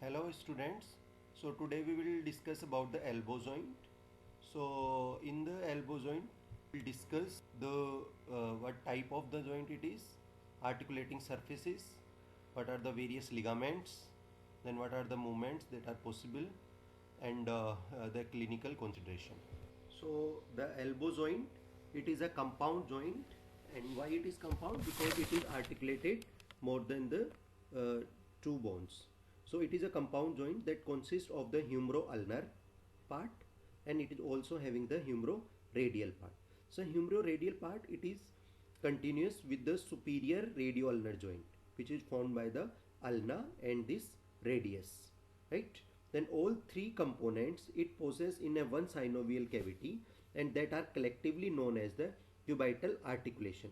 Hello students. So today we will discuss about the elbow joint. So in the elbow joint we'll discuss the what type of the joint it is, articulating surfaces, what are the various ligaments, then what are the movements that are possible, and the clinical consideration. So the elbow joint, it is a compound joint, and why it is compound? Because it is articulated more than the two bones. So it is a compound joint that consists of the humero-ulnar part, and it is also having the humero-radial part. So humero-radial part, it is continuous with the superior radio-ulnar joint, which is formed by the ulna and this radius, right? Then all three components it possesses in a one synovial cavity, and that are collectively known as the cubital articulation.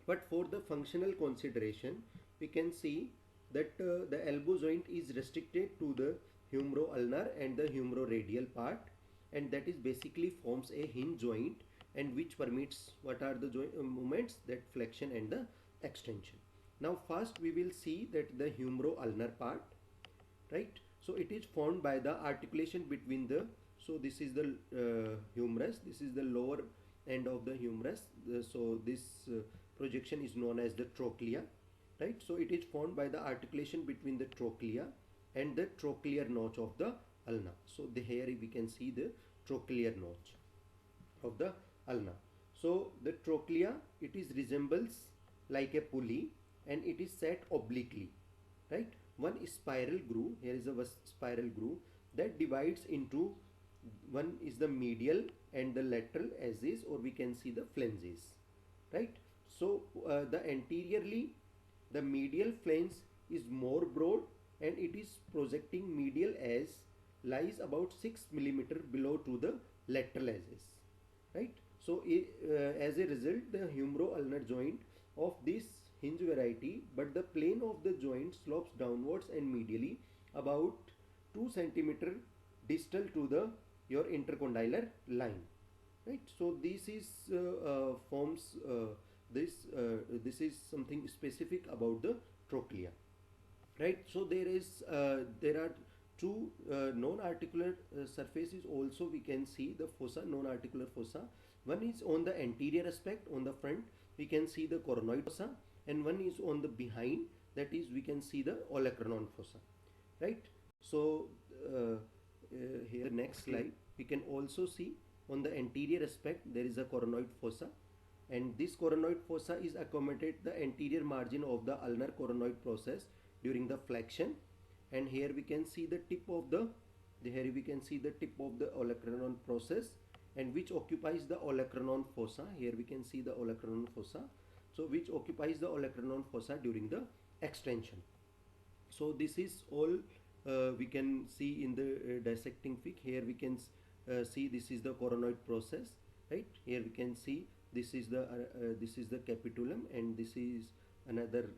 But for the functional consideration, we can see that the elbow joint is restricted to the humero-ulnar and the humero-radial part, and that is basically forms a hinge joint, and which permits what are the movements, that flexion and the extension. Now first we will see that the humero-ulnar part, right? So it is formed by the articulation between the, so this is the humerus, this is the lower end of the humerus, so this projection is known as the trochlea, right? So it is formed by the articulation between the trochlea and the trochlear notch of the ulna. So here we can see the trochlear notch of the ulna. So the trochlea, it is resembles like a pulley, and it is set obliquely, right? One spiral groove, here is a spiral groove that divides into, one is the medial and the lateral as is, or we can see the flanges, right? So the anteriorly, the medial flange is more broad, and it is projecting medial as lies about 6 millimeter below to the lateral as is, right? So as a result, the humero-ulnar joint of this hinge variety, but the plane of the joint slopes downwards and medially about 2 centimeter distal to the your intercondylar line, right? So this is forms this is something specific about the trochlea, right? So there are two non-articular surfaces also, we can see the fossa, non-articular fossa. One is on the anterior aspect, on the front we can see the coronoid fossa, and one is on the behind, that is we can see the olecranon fossa, right? So here next slide we can also see on the anterior aspect there is a coronoid fossa, and this coronoid fossa is accommodate the anterior margin of the ulnar coronoid process during the flexion. And here we can see the tip of the, here we can see the tip of the olecranon process, and which occupies the olecranon fossa. Here we can see the olecranon fossa, so which occupies the olecranon fossa during the extension. So this is all we can see in the dissecting fig. Here we can see this is the coronoid process, right? Here we can see this is the capitulum, and this is another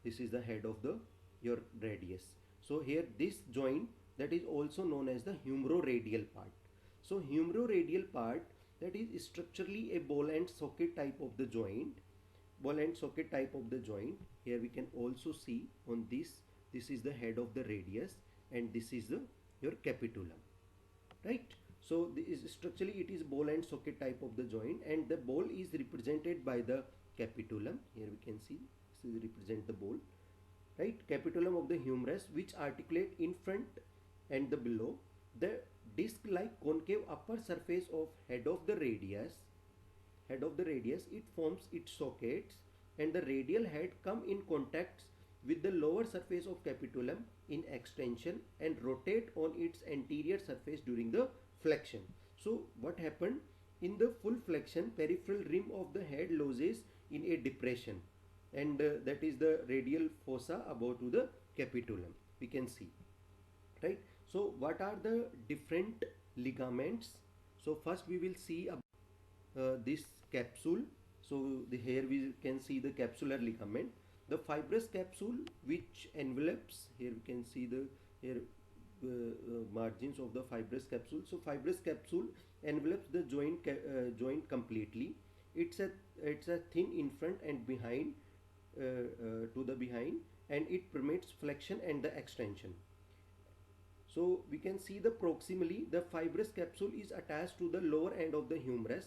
this is the head of the your radius. So here this joint, that is also known as the humero-radial part. So humero-radial part, that is structurally a ball and socket type of the joint, ball and socket type of the joint. Here we can also see on this is the head of the radius, and this is the your capitulum, right? So this structurally it is ball and socket type of the joint, and the ball is represented by the capitulum. Here we can see this is represent the ball, right? Capitulum of the humerus, which articulate in front and the below. The disc like concave upper surface of head of the radius, it forms its sockets, and the radial head come in contact with the lower surface of capitulum in extension and rotate on its anterior surface during the flexion. So what happened in the full flexion, peripheral rim of the head loses in a depression, and that is the radial fossa above to the capitulum, we can see, right? So what are the different ligaments? So first we will see this capsule. So here we can see the capsular ligament, the fibrous capsule which envelopes, here we can see the here margins of the fibrous capsule. So fibrous capsule envelops the joint completely. It's a thin in front and behind to the behind, and it permits flexion and the extension. So we can see the proximally the fibrous capsule is attached to the lower end of the humerus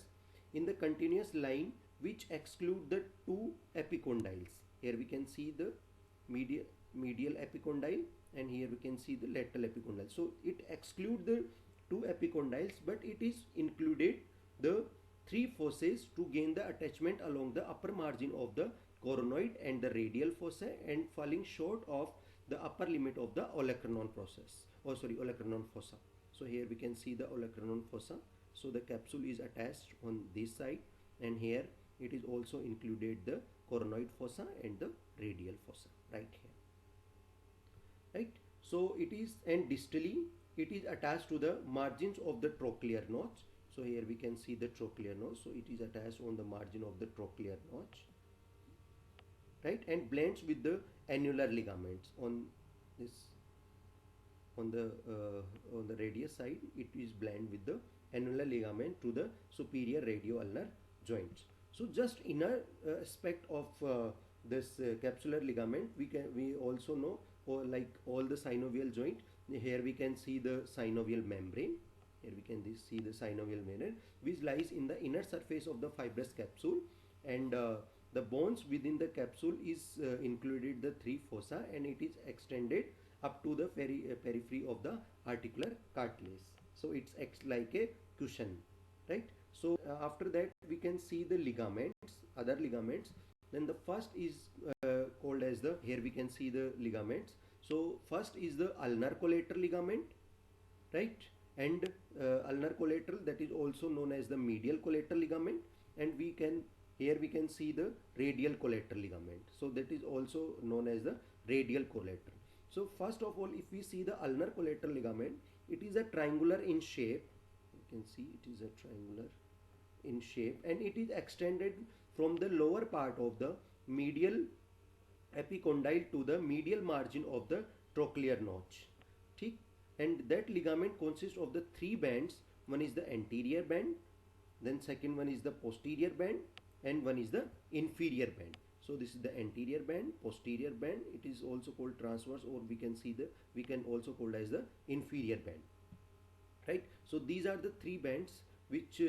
in the continuous line which exclude the two epicondyles. Here we can see the medial epicondyle, and here we can see the lateral epicondyle. So it exclude the two epicondyles, but it is included the three fossae to gain the attachment along the upper margin of the coronoid and the radial fossa, and falling short of the upper limit of the olecranon olecranon fossa. So here we can see the olecranon fossa. So the capsule is attached on this side, and here it is also included the coronoid fossa and the radial fossa right here, right? So it is, and distally it is attached to the margins of the trochlear notch. So here we can see the trochlear notch. So it is attached on the margin of the trochlear notch, right, and blends with the annular ligaments on this, on the radius side. It is blend with the annular ligament to the superior radioulnar joints. So just inner aspect of this capsular ligament, we also know, or like all the synovial joint. Here we can see the synovial membrane. Here we can see the synovial membrane which lies in the inner surface of the fibrous capsule, and the bones within the capsule is included the three fossa, and it is extended up to the periphery of the articular cartilage. So it acts like a cushion, right? So after that we can see the ligaments, other ligaments. Then the first is called as the, here we can see the ligaments. So first is the ulnar collateral ligament, right? And ulnar collateral, that is also known as the medial collateral ligament, and we can, here we can see the radial collateral ligament. So that is also known as the radial collateral. So first of all, if we see the ulnar collateral ligament, it is a triangular in shape. You can see it is a triangular in shape, and it is extended from the lower part of the medial epicondyle to the medial margin of the trochlear notch. ठीक? And that ligament consists of the three bands. One is the anterior band, then second one is the posterior band, and one is the inferior band. So this is the anterior band, posterior band. It is also called transverse, or we can also call as the inferior band, right? So these are the three bands which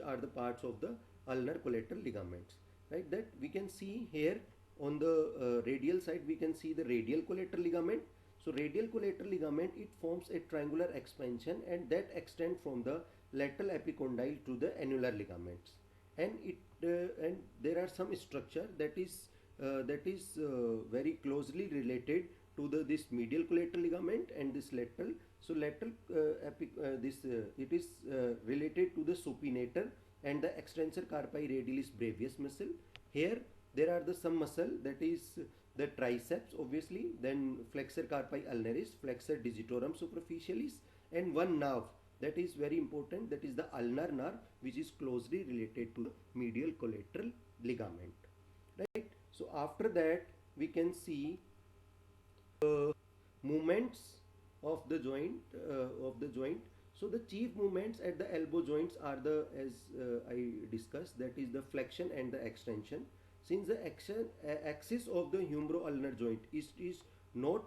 are the parts of the ulnar collateral ligaments, right? That we can see here on the radial side. We can see the radial collateral ligament. So radial collateral ligament, it forms a triangular expansion, and that extends from the lateral epicondyle to the annular ligaments, and and there are some structure that is very closely related to this medial collateral ligament and this lateral. So lateral it is related to the supinator and the extensor carpi radialis brevis muscle. Here there are some muscle, that is the triceps obviously, then flexor carpi ulnaris, flexor digitorum superficialis, and one nerve that is very important, that is the ulnar nerve, which is closely related to the medial collateral ligament, right? So after that we can see movements of the joint. So the chief movements at the elbow joints are the, as I discussed, that is the flexion and the extension. Since the axis of the humeroulnar joint is not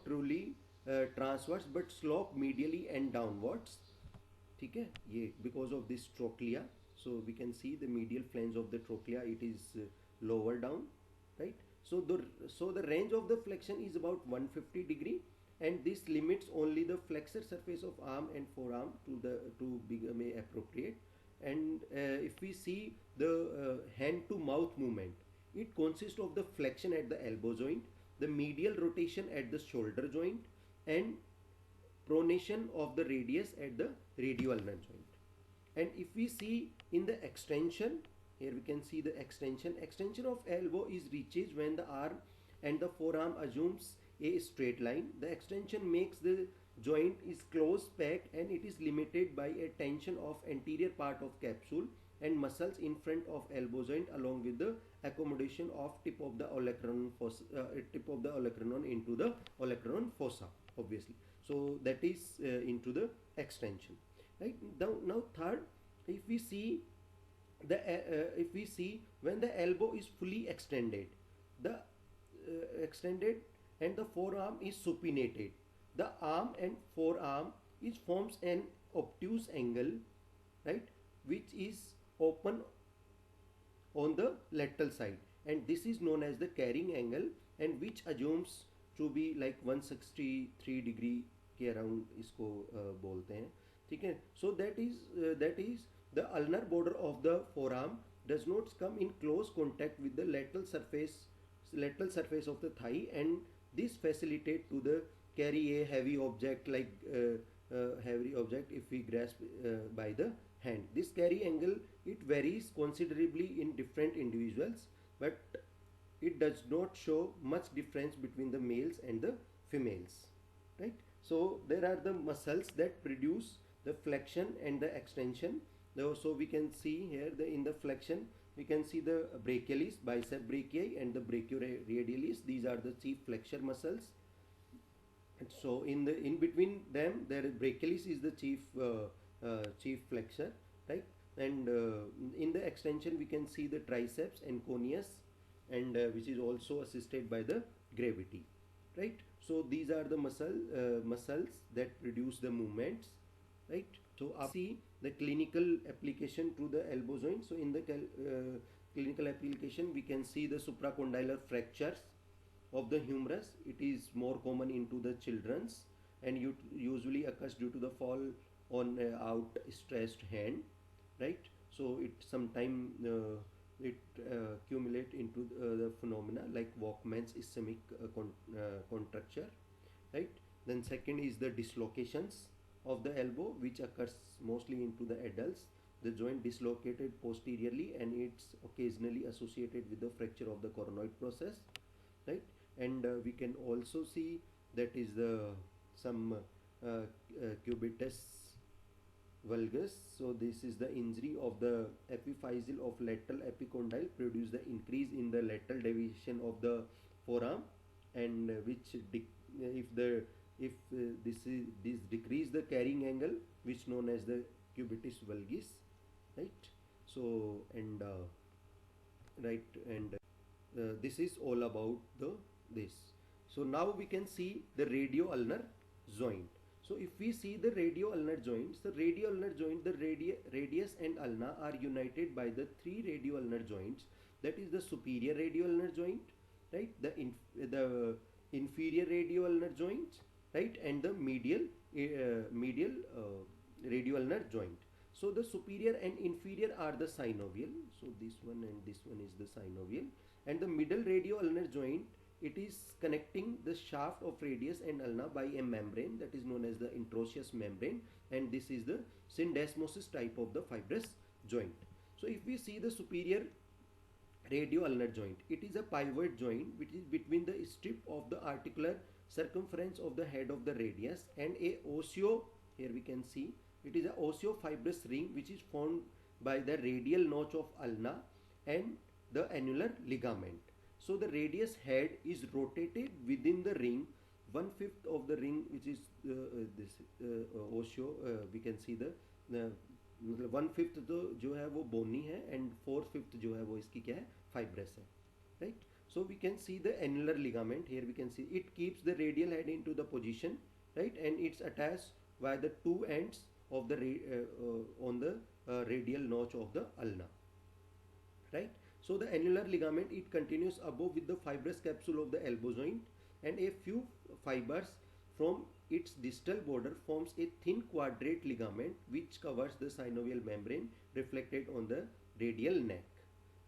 truly transverse but slope medially and downwards, ठीक है ये, because of this trochlea. So we can see the medial flange of the trochlea, it is lower down, right? So the range of the flexion is about 150 degree, and this limits only the flexor surface of arm and forearm to become appropriate. And if we see the hand to mouth movement, it consists of the flexion at the elbow joint, the medial rotation at the shoulder joint, and pronation of the radius at the radioulnar joint. And if we see in the extension, here we can see the extension of elbow is reaches when the arm and the forearm assumes a straight line. The extension makes the joint is close packed, and it is limited by a tension of anterior part of capsule and muscles in front of elbow joint, along with the accommodation of tip of the olecranon into the olecranon fossa obviously. So that is into the extension, right? Now third, if we see when the elbow is fully extended, the extended and the forearm is supinated, the arm and forearm is forms an obtuse angle, right, which is open on the lateral side, and this is known as the carrying angle, and which assumes to be like 163 degree के around इसको बोलते हैं, ठीक है. So that is the ulnar border of the forearm does not come in close contact with the lateral surface of the thigh, and this facilitate to the carry a heavy object like heavy object if we grasp by the hand. This carry angle, it varies considerably in different individuals, but it does not show much difference between the males and the females, right? So there are the muscles that produce the flexion and the extension. So we can see here in the flexion we can see the brachialis, bicep brachii, and the brachioradialis. These are the chief flexor muscles. And so in between them, there brachialis is the chief flexor, right? And in the extension we can see the triceps and coneus, and which is also assisted by the gravity, right? So these are the muscles that produce the movements, right? So see the clinical application to the elbow joint. So in the clinical application we can see the supracondylar fractures of the humerus. It is more common into the children's, and usually occurs due to the fall on out stressed hand, right? So it sometime it accumulate into the phenomena like Walkman's ischemic contracture, right? Then second is the dislocations of the elbow, which occurs mostly into the adults. The joint dislocated posteriorly, and it's occasionally associated with the fracture of the coronoid process, right? And we can also see that is the some cubitus valgus. So this is the injury of the epiphyseal of lateral epicondyle, produce the increase in the lateral deviation of the forearm, and which if this decrease the carrying angle, which known as the cubitus valgus, right? So and right, and this is all about this. So now we can see the radio-ulnar joint. So if we see the radio-ulnar joints, the radius and ulna are united by the three radio-ulnar joints. That is the superior radio-ulnar joint, right? The inferior radio-ulnar joint, right? And the medial radio-ulnar joint. So the superior and inferior are the synovial. So this one and this one is the synovial, and the middle radio-ulnar joint, it is connecting the shaft of radius and ulna by a membrane that is known as the interosseous membrane, and this is the syndesmosis type of the fibrous joint. So if we see the superior radio-ulnar joint, it is a pivot joint which is between the strip of the articular circumference of the head of the radius and a osseo, here we can see it is a osseo-fibrous ring which is formed by the radial notch of ulna and the annular ligament. So the radius head is rotated within the ring. 1/5 of the ring, which is this osseo, we can see the 1/5 तो जो है वो bony है, and 4/5 जो है वो इसकी क्या है, fibrous है, right? So we can see the annular ligament. Here we can see it keeps the radial head into the position, right? And it's attached by the two ends of the on the radial notch of the ulna, right? So the annular ligament, it continues above with the fibrous capsule of the elbow joint, and a few fibers from its distal border forms a thin quadrate ligament which covers the synovial membrane reflected on the radial neck,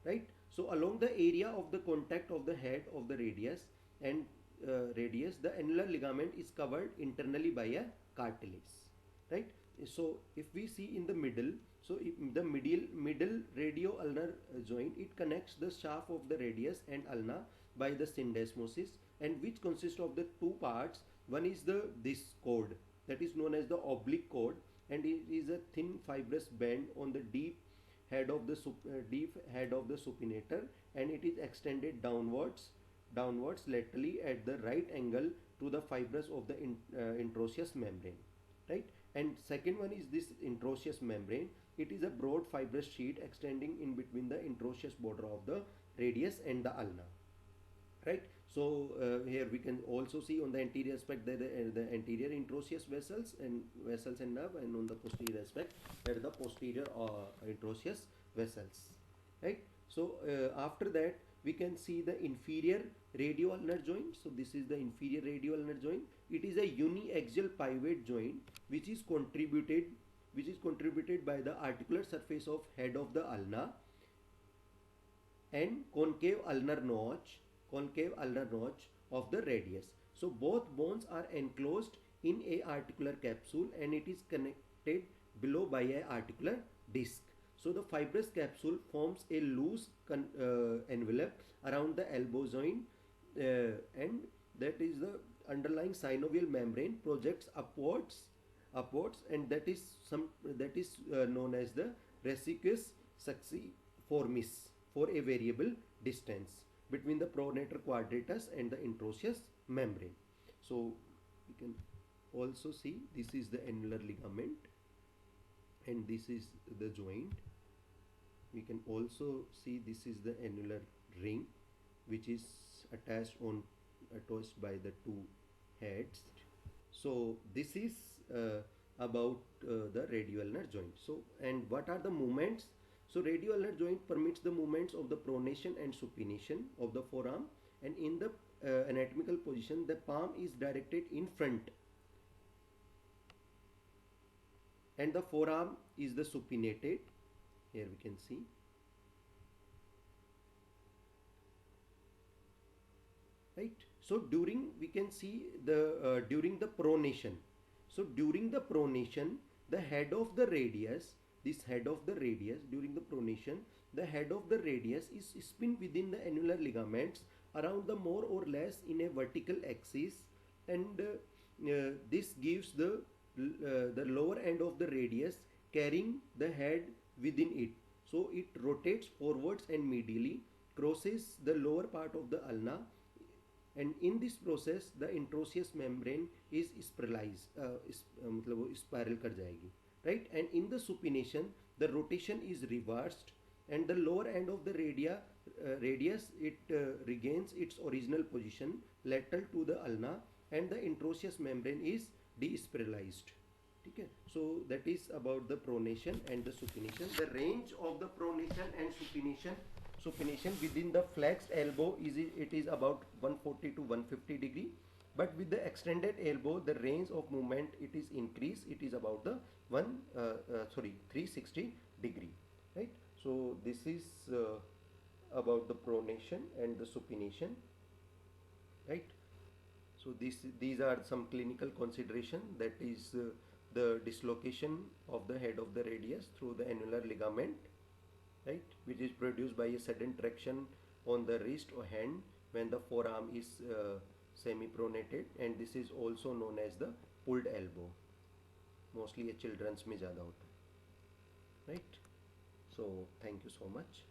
right? So along the area of the contact of the head of the radius and the annular ligament is covered internally by a cartilage, right? So if we see in the middle, so the middle radio-ulnar joint, it connects the shaft of the radius and ulna by the syndesmosis, and which consists of the two parts. One is this cord that is known as the oblique cord, and it is a thin fibrous band on the deep head of the supinator, and it is extended downwards laterally at the right angle to the fibrous of the interosseous membrane, right? And second one is this interosseous membrane. It is a broad fibrous sheet extending in between the interosseous border of the radius and the ulna, right? So here we can also see on the anterior aspect that the anterior introitious vessels and nerve, and on the posterior aspect there are the posterior introitious vessels, right? So after that we can see the inferior radioulnar joint. So this is the inferior radioulnar joint. It is a uniaxial pivot joint which is contributed by the articular surface of head of the ulna and concave ulnar notch of the radius. So both bones are enclosed in a articular capsule and it is connected below by a articular disc. So the fibrous capsule forms a loose envelope around the elbow joint, and that is the underlying synovial membrane projects upwards, and that is known as the resiquus succiformis for a variable distance between the pronator quadratus and the introitious membrane. So we can also see this is the annular ligament and this is the joint. We can also see this is the annular ring which is attached by the two heads. So this is about the radioulnar joint. So, and what are the movements? So radioulnar joint permits the movements of the pronation and supination of the forearm, and in the anatomical position the palm is directed in front and the forearm is the supinated. Here we can see. Right. So during we can see the during the pronation. So during the pronation, the head of the radius, this head of the radius during the pronation, the head of the radius is spin within the annular ligaments around the more or less in a vertical axis, and this gives the lower end of the radius carrying the head within it. So it rotates forwards and medially, crosses the lower part of the ulna, and in this process the introitious membrane is spiralized, मतलब वो spiral कर जाएगी, right? And in the supination the rotation is reversed and the lower end of the radius it regains its original position lateral to the ulna and the introitious membrane is despiralized. Okay, so that is about the pronation and the supination. The range of the pronation and supination within the flexed elbow is about 140 to 150 degree, but with the extended elbow the range of movement it is increased. It is about the 360 degree, right? So this is about the pronation and the supination, right? So these are some clinical consideration, that is the dislocation of the head of the radius through the annular ligament, right, which is produced by a sudden traction on the wrist or hand when the forearm is semi-pronated, and this is also known as the pulled elbow. Mostly a children's में ज़्यादा होता है, right? So thank you so much.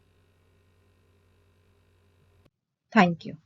Thank you.